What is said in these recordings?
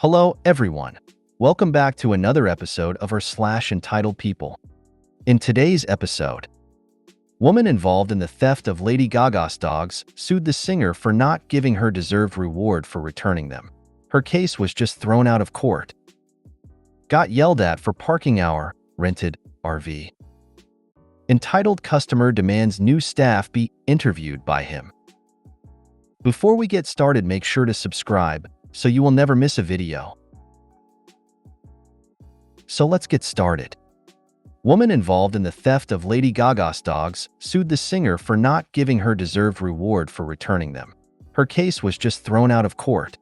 Hello, everyone. Welcome back to another episode of entitled People. In today's episode, woman involved in the theft of Lady Gaga's dogs sued the singer for not giving her deserved reward for returning them. Her case was just thrown out of court. Got yelled at for parking our rented RV. Entitled customer demands new staff be interviewed by him. Before we get started, make sure to subscribe so you will never miss a video. So let's get started. Woman involved in the theft of Lady Gaga's dogs sued the singer for not giving her deserved reward for returning them. Her case was just thrown out of court.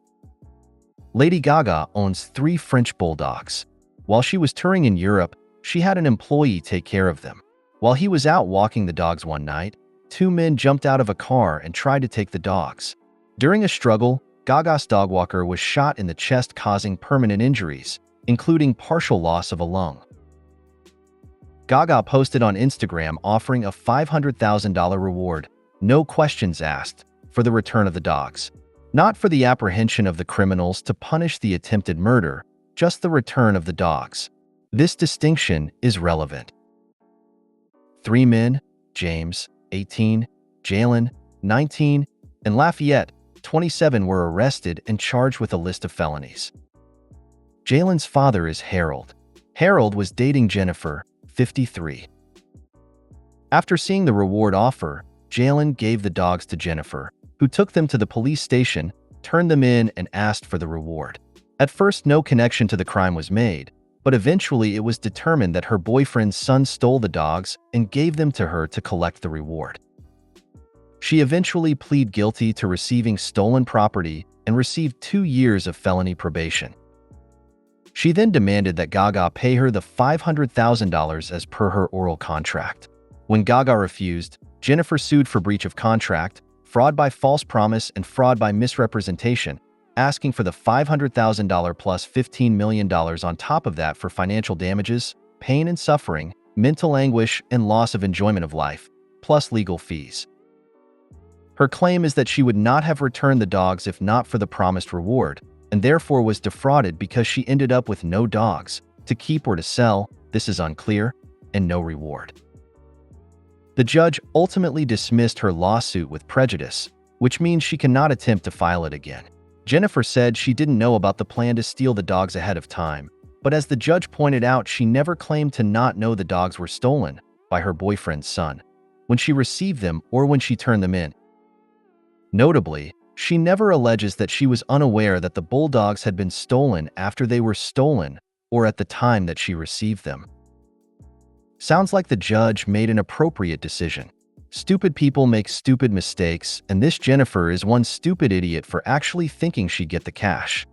Lady Gaga owns 3 French bulldogs. While she was touring in Europe, she had an employee take care of them. While he was out walking the dogs one night, 2 men jumped out of a car and tried to take the dogs. During a struggle, Gaga's dog walker was shot in the chest, causing permanent injuries, including partial loss of a lung. Gaga posted on Instagram offering a $500,000 reward, no questions asked, for the return of the dogs. Not for the apprehension of the criminals to punish the attempted murder, just the return of the dogs. This distinction is relevant. 3 men, James, 18, Jalen, 19, and Lafayette, 27, were arrested and charged with a list of felonies. Jalen's father is Harold. Harold was dating Jennifer, 53. After seeing the reward offer, Jalen gave the dogs to Jennifer, who took them to the police station, turned them in, and asked for the reward. At first, no connection to the crime was made, but eventually it was determined that her boyfriend's son stole the dogs and gave them to her to collect the reward. She eventually pleaded guilty to receiving stolen property and received 2 years of felony probation. She then demanded that Gaga pay her the $500,000 as per her oral contract. When Gaga refused, Jennifer sued for breach of contract, fraud by false promise, and fraud by misrepresentation, asking for the $500,000 plus $15 million on top of that for financial damages, pain and suffering, mental anguish, and loss of enjoyment of life, plus legal fees. Her claim is that she would not have returned the dogs if not for the promised reward, and therefore was defrauded because she ended up with no dogs, to keep or to sell, this is unclear, and no reward. The judge ultimately dismissed her lawsuit with prejudice, which means she cannot attempt to file it again. Jennifer said she didn't know about the plan to steal the dogs ahead of time, but as the judge pointed out, she never claimed to not know the dogs were stolen by her boyfriend's son, when she received them or when she turned them in. Notably, she never alleges that she was unaware that the bulldogs had been stolen after they were stolen or at the time that she received them. Sounds like the judge made an appropriate decision. Stupid people make stupid mistakes, and this Jennifer is one stupid idiot for actually thinking she'd get the cash.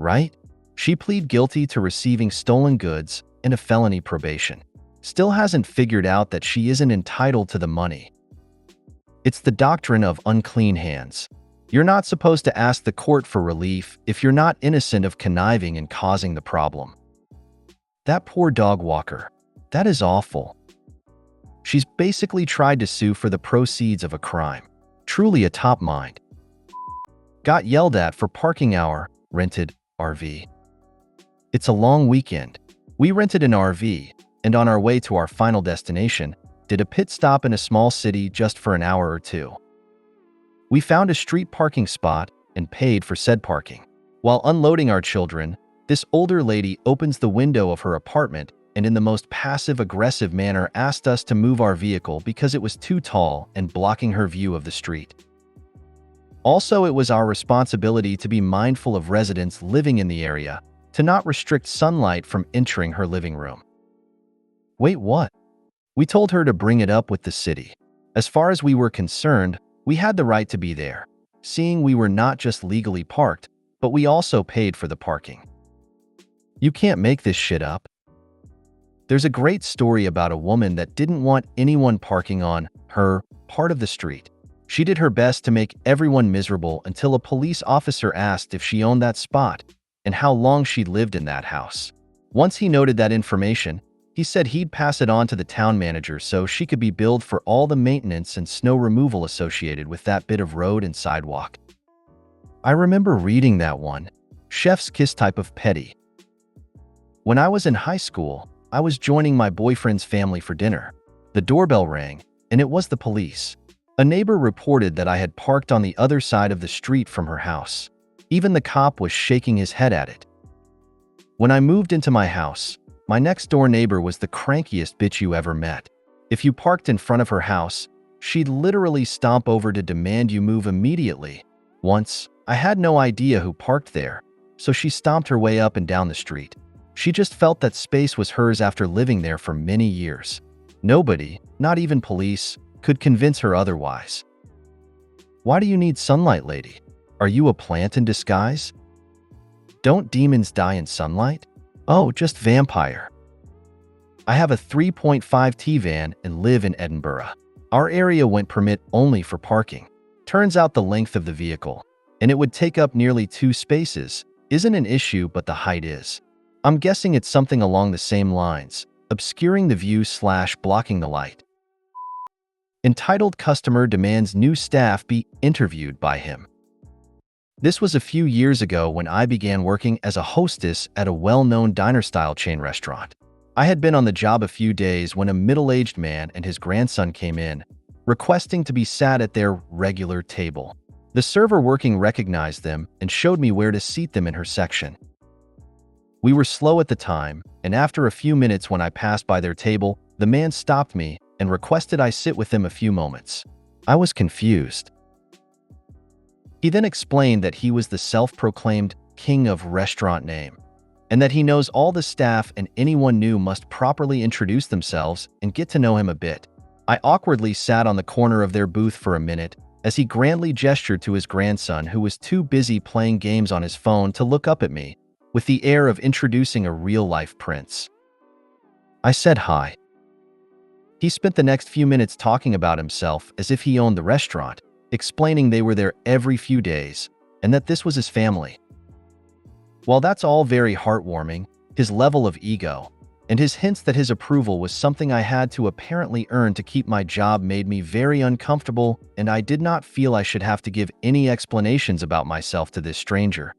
Right? She pleaded guilty to receiving stolen goods and a felony probation. Still hasn't figured out that she isn't entitled to the money. It's the doctrine of unclean hands. You're not supposed to ask the court for relief if you're not innocent of conniving and causing the problem. That poor dog walker. That is awful. She's basically tried to sue for the proceeds of a crime. Truly a top mind. Got yelled at for parking our rented RV. It's a long weekend. We rented an RV, and on our way to our final destination, did a pit stop in a small city just for an hour or 2. We found a street parking spot and paid for said parking. While unloading our children, this older lady opens the window of her apartment and in the most passive-aggressive manner asked us to move our vehicle because it was too tall and blocking her view of the street. Also, it was our responsibility to be mindful of residents living in the area, to not restrict sunlight from entering her living room. Wait, what? We told her to bring it up with the city. As far as we were concerned, we had the right to be there, seeing we were not just legally parked, but we also paid for the parking. You can't make this shit up. There's a great story about a woman that didn't want anyone parking on her part of the street. She did her best to make everyone miserable until a police officer asked if she owned that spot and how long she'd lived in that house. Once he noted that information, he said he'd pass it on to the town manager so she could be billed for all the maintenance and snow removal associated with that bit of road and sidewalk. I remember reading that one. chef's kiss type of petty. When I was in high school, I was joining my boyfriend's family for dinner. The doorbell rang, and it was the police. A neighbor reported that I had parked on the other side of the street from her house. Even the cop was shaking his head at it. When I moved into my house, my next-door neighbor was the crankiest bitch you ever met. If you parked in front of her house, she'd literally stomp over to demand you move immediately. Once, I had no idea who parked there, so she stomped her way up and down the street. She just felt that space was hers after living there for many years. Nobody, not even police, could convince her otherwise. Why do you need sunlight, lady? Are you a plant in disguise? Don't demons die in sunlight? Oh, just vampire. I have a 3.5 T van and live in Edinburgh. Our area went permit only for parking. Turns out the length of the vehicle, and it would take up nearly 2 spaces, isn't an issue, but the height is. I'm guessing it's something along the same lines, obscuring the view / blocking the light. Entitled customer demands new staff be interviewed by him. This was a few years ago when I began working as a hostess at a well-known diner-style chain restaurant. I had been on the job a few days when a middle-aged man and his grandson came in, requesting to be sat at their regular table. The server working recognized them and showed me where to seat them in her section. We were slow at the time, and after a few minutes when I passed by their table, the man stopped me and requested I sit with him a few moments. I was confused. He then explained that he was the self-proclaimed king of restaurant name, and that he knows all the staff and anyone new must properly introduce themselves and get to know him a bit. I awkwardly sat on the corner of their booth for a minute as he grandly gestured to his grandson, who was too busy playing games on his phone to look up at me, with the air of introducing a real-life prince. I said hi. He spent the next few minutes talking about himself as if he owned the restaurant, explaining they were there every few days and that this was his family. While that's all very heartwarming, his level of ego and his hints that his approval was something I had to apparently earn to keep my job made me very uncomfortable, and I did not feel I should have to give any explanations about myself to this stranger.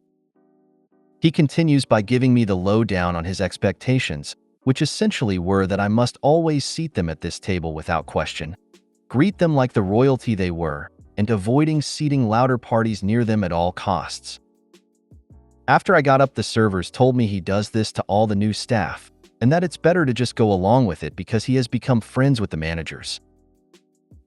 He continues by giving me the lowdown on his expectations, which essentially were that I must always seat them at this table without question, greet them like the royalty they were, and avoiding seating louder parties near them at all costs. After I got up, the servers told me he does this to all the new staff, and that it's better to just go along with it because he has become friends with the managers.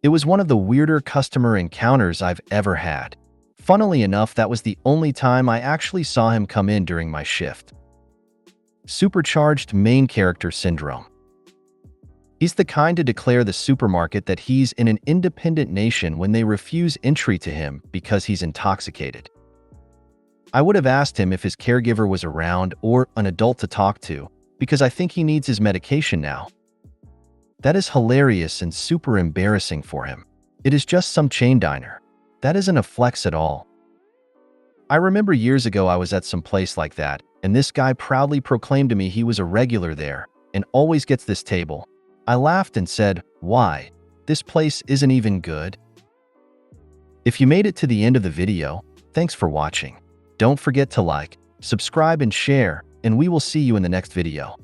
It was one of the weirder customer encounters I've ever had. Funnily enough, that was the only time I actually saw him come in during my shift. Supercharged main character syndrome. He's the kind to declare the supermarket that he's in an independent nation when they refuse entry to him because he's intoxicated. I would have asked him if his caregiver was around or an adult to talk to, because I think he needs his medication now. That is hilarious and super embarrassing for him. It is just some chain diner. That isn't a flex at all. I remember years ago I was at some place like that, and this guy proudly proclaimed to me he was a regular there and always gets this table. I laughed and said, "Why? This place isn't even good." If you made it to the end of the video, thanks for watching. Don't forget to like, subscribe, and share, and we will see you in the next video.